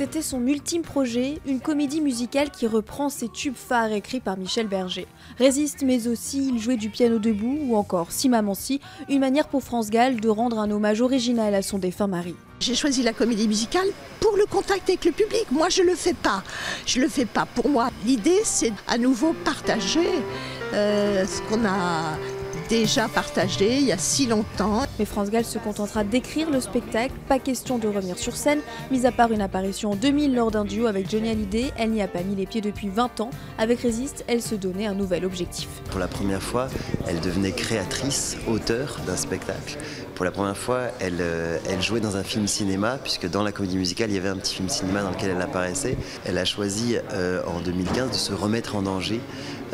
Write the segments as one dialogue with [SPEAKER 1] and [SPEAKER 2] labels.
[SPEAKER 1] C'était son ultime projet, une comédie musicale qui reprend ses tubes phares écrits par Michel Berger. Résiste, mais aussi Il jouait du piano debout ou encore Si Maman Si, une manière pour France Gall de rendre un hommage original à son défunt mari.
[SPEAKER 2] J'ai choisi la comédie musicale pour le contact avec le public. Moi, je le fais pas. Je le fais pas pour moi. L'idée, c'est à nouveau partager ce qu'on a déjà partagé il y a si longtemps.
[SPEAKER 1] Mais France Gall se contentera d'écrire le spectacle, pas question de revenir sur scène, mis à part une apparition en 2000 lors d'un duo avec Johnny Hallyday, elle n'y a pas mis les pieds depuis 20 ans. Avec Résiste, elle se donnait un nouvel objectif.
[SPEAKER 3] Pour la première fois, elle devenait créatrice, auteure d'un spectacle. Pour la première fois, elle jouait dans un film cinéma, puisque dans la comédie musicale, il y avait un petit film cinéma dans lequel elle apparaissait. Elle a choisi en 2015 de se remettre en danger,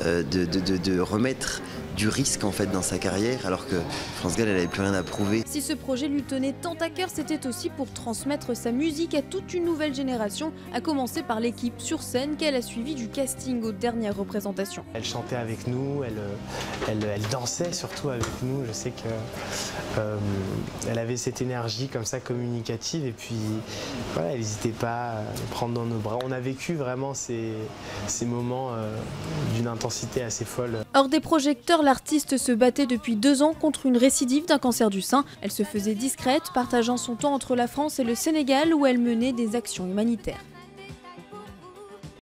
[SPEAKER 3] de remettre du risque en fait dans sa carrière, alors que France Gall, elle n'avait plus rien à prouver.
[SPEAKER 1] Si ce projet lui tenait tant à cœur, c'était aussi pour transmettre sa musique à toute une nouvelle génération, à commencer par l'équipe sur scène qu'elle a suivie du casting aux dernières représentations.
[SPEAKER 4] Elle chantait avec nous, elle dansait surtout avec nous. Je sais qu'elle avait cette énergie comme ça communicative, et puis voilà, elle n'hésitait pas à nous prendre dans nos bras. On a vécu vraiment ces moments d'une intensité assez folle.
[SPEAKER 1] Hors des projecteurs, l'artiste se battait depuis 2 ans contre une récidive d'un cancer du sein. Elle se faisait discrète, partageant son temps entre la France et le Sénégal où elle menait des actions humanitaires.